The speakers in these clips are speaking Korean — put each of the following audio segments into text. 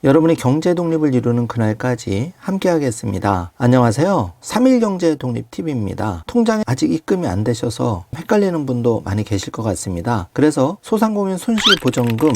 여러분이 경제 독립을 이루는 그날까지 함께 하겠습니다. 안녕하세요. 3일 경제 독립 TV입니다. 통장에 아직 입금이 안 되셔서 헷갈리는 분도 많이 계실 것 같습니다. 그래서 소상공인 손실보전금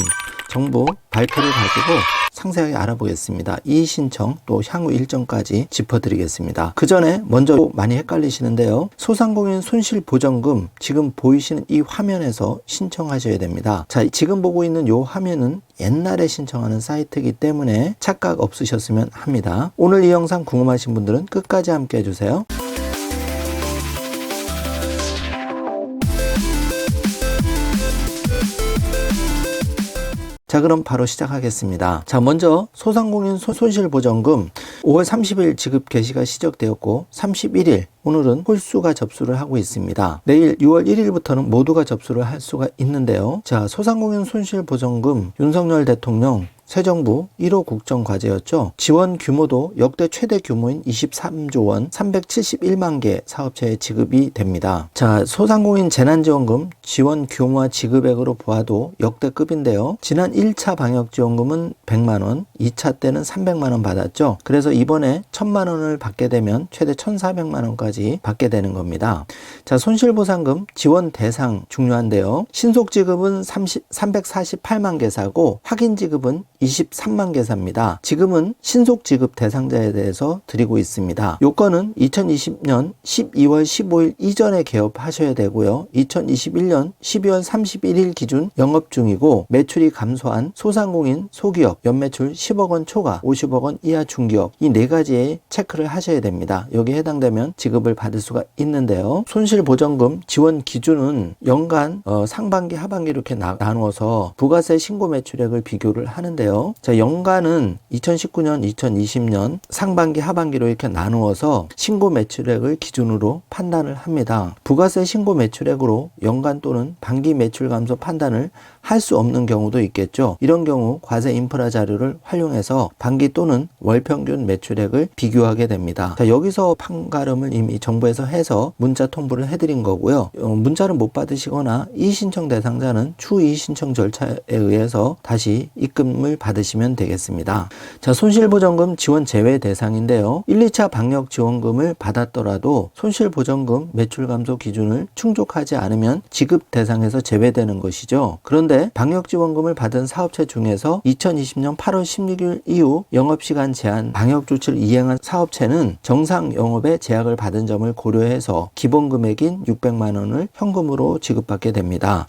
정부 발표를 가지고 상세하게 알아보겠습니다. 이의 신청 또 향후 일정까지 짚어드리겠습니다. 그 전에 먼저 많이 헷갈리시는데요. 소상공인 손실보전금 지금 보이시는 이 화면에서 신청하셔야 됩니다. 자, 지금 보고 있는 이 화면은 옛날에 신청하는 사이트이기 때문에 착각 없으셨으면 합니다. 오늘 이 영상 궁금하신 분들은 끝까지 함께 해주세요. 자, 그럼 바로 시작하겠습니다. 자, 먼저 소상공인 손실보전금 5월 30일 지급 개시가 시작되었고 31일 오늘은 홀수가 접수를 하고 있습니다. 내일 6월 1일부터는 모두가 접수를 할 수가 있는데요. 자, 소상공인 손실보전금 윤석열 대통령 새 정부 1호 국정과제였죠. 지원 규모도 역대 최대 규모인 23조 원 371만 개 사업체에 지급이 됩니다. 자, 소상공인 재난지원금 지원 규모와 지급액으로 보아도 역대급인데요. 지난 1차 방역지원금은 100만 원, 2차 때는 300만 원 받았죠. 그래서 이번에 1000만 원을 받게 되면 최대 1400만 원까지 받게 되는 겁니다. 자, 손실보상금 지원 대상 중요한데요. 신속지급은 348만 개사고 확인지급은 23만 개사입니다. 지금은 신속지급 대상자에 대해서 드리고 있습니다. 요건은 2020년 12월 15일 이전에 개업하셔야 되고요. 2021년 12월 31일 기준 영업 중이고 매출이 감소한 소상공인, 소기업, 연매출 10억 원 초과, 50억 원 이하 중기업 이 네 가지에 체크를 하셔야 됩니다. 여기에 해당되면 지급을 받을 수가 있는데요. 손실보전금 지원 기준은 연간 상반기, 하반기 이렇게 나누어서 부가세 신고 매출액을 비교를 하는데요. 자, 연간은 2019년, 2020년 상반기, 하반기로 이렇게 나누어서 신고 매출액을 기준으로 판단을 합니다. 부가세 신고 매출액으로 연간 또는 반기 매출 감소 판단을 할 수 없는 경우도 있겠죠. 이런 경우 과세 인프라 자료를 활용해서 반기 또는 월 평균 매출액을 비교하게 됩니다. 자, 여기서 판가름을 이미 정부에서 해서 문자 통보를 해드린 거고요. 문자를 못 받으시거나 이의신청 대상자는 추후 이의신청 절차에 의해서 다시 입금을 받으시면 되겠습니다. 자, 손실보전금 지원 제외 대상인데요. 1, 2차 방역지원금을 받았더라도 손실보전금 매출 감소 기준을 충족하지 않으면 지급 대상에서 제외되는 것이죠. 그런데 방역지원금을 받은 사업체 중에서 2020년 8월 16일 이후 영업시간 제한 방역조치를 이행한 사업체는 정상 영업에 제약을 받은 점을 고려해서 기본금액인 600만 원을 현금으로 지급받게 됩니다.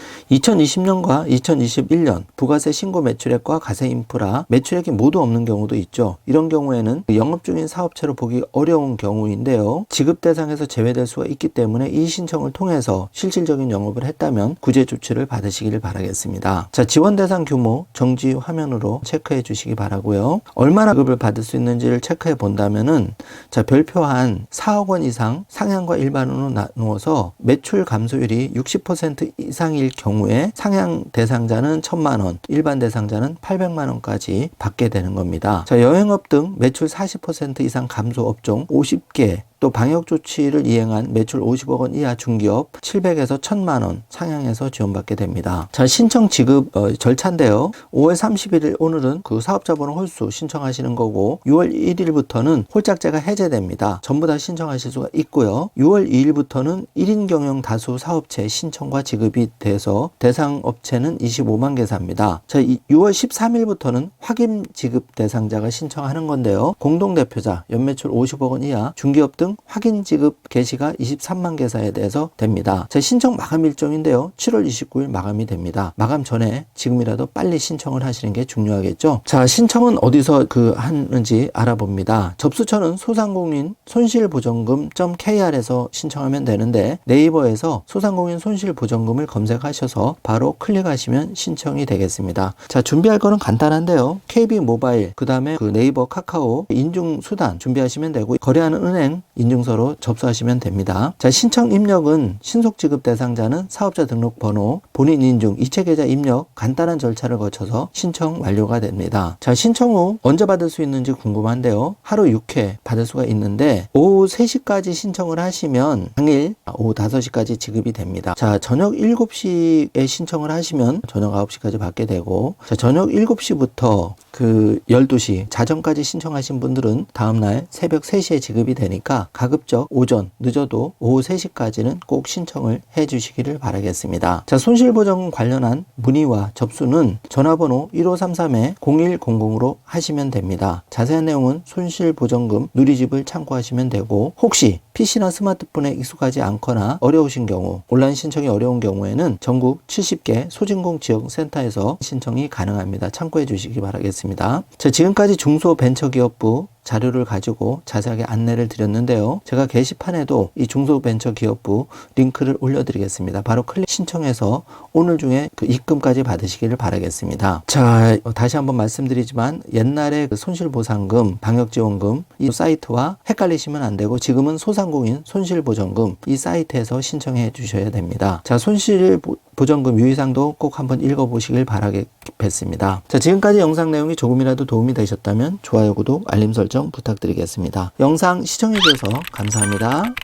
2020년과 2021년 부가세 신고 매출액과 가세 인프라 매출액이 모두 없는 경우도 있죠. 이런 경우에는 영업 중인 사업체로 보기 어려운 경우인데요. 지급 대상에서 제외될 수가 있기 때문에 이 신청을 통해서 실질적인 영업을 했다면 구제 조치를 받으시길 바라겠습니다. 자, 지원 대상 규모 정지 화면으로 체크해 주시기 바라고요. 얼마나 지급을 받을 수 있는지를 체크해 본다면은 자, 별표한 4억 원 이상 상향과 일반으로 나누어서 매출 감소율이 60% 이상일 경우에 상향 대상자는 1000만 원, 일반 대상자는 800만 원까지 받게 되는 겁니다. 자, 여행업 등 매출 40% 이상 감소 업종 50개, 또 방역조치를 이행한 매출 50억 원 이하 중기업 700에서 1000만 원 상향해서 지원받게 됩니다. 자, 신청 지급 절차인데요. 5월 31일 오늘은 그 사업자번호 홀수 신청하시는 거고 6월 1일부터는 홀짝제가 해제됩니다. 전부 다 신청하실 수가 있고요. 6월 2일부터는 1인 경영 다수 사업체 신청과 지급이 돼서 대상 업체는 25만 개사입니다. 자, 6월 13일부터는 확인 지급 대상자가 신청하는 건데요. 공동대표자, 연매출 50억 원 이하 중기업 등 확인 지급 개시가 23만 개사에 대해서 됩니다. 제 신청 마감 일정인데요. 7월 29일 마감이 됩니다. 마감 전에 지금이라도 빨리 신청을 하시는 게 중요하겠죠. 자, 신청은 어디서 하는지 알아봅니다. 접수처는 소상공인 손실보전금.kr에서 신청하면 되는데 네이버에서 소상공인 손실보전금을 검색하셔서 바로 클릭하시면 신청이 되겠습니다. 자, 준비할 거는 간단한데요. KB 모바일, 그 다음에 네이버 카카오 인증수단 준비하시면 되고 거래하는 은행 인증서로 접수하시면 됩니다. 자, 신청 입력은 신속지급 대상자는 사업자 등록번호, 본인 인증, 이체계좌 입력 간단한 절차를 거쳐서 신청 완료가 됩니다. 자, 신청 후 언제 받을 수 있는지 궁금한데요. 하루 6회 받을 수가 있는데 오후 3시까지 신청을 하시면 당일 오후 5시까지 지급이 됩니다. 자, 저녁 7시에 신청을 하시면 저녁 9시까지 받게 되고, 자, 저녁 7시부터 12시 자정까지 신청하신 분들은 다음날 새벽 3시에 지급이 되니까 가급적 오전 늦어도 오후 3시까지는 꼭 신청을 해 주시기를 바라겠습니다. 자, 손실보전 관련한 문의와 접수는 전화번호 1533-0100으로 하시면 됩니다. 자세한 내용은 손실보전금 누리집을 참고하시면 되고, 혹시 PC나 스마트폰에 익숙하지 않거나 어려우신 경우, 온라인 신청이 어려운 경우에는 전국 70개 소진공 지역센터에서 신청이 가능합니다. 참고해 주시기 바라겠습니다. 자, 지금까지 중소벤처기업부 자료를 가지고 자세하게 안내를 드렸는데요. 제가 게시판에도 이 중소벤처기업부 링크를 올려드리겠습니다. 바로 클릭 신청해서 오늘 중에 입금까지 받으시기를 바라겠습니다. 자, 다시 한번 말씀드리지만 옛날에 손실보상금, 방역지원금 이 사이트와 헷갈리시면 안 되고, 지금은 소상공인 손실보전금 이 사이트에서 신청해 주셔야 됩니다. 자, 손실보전금 유의사항도 꼭 한번 읽어보시길 바라겠습니다. 자, 지금까지 영상 내용이 조금이라도 도움이 되셨다면 좋아요, 구독, 알림 설정 부탁드리겠습니다. 영상 시청해 주셔서 감사합니다.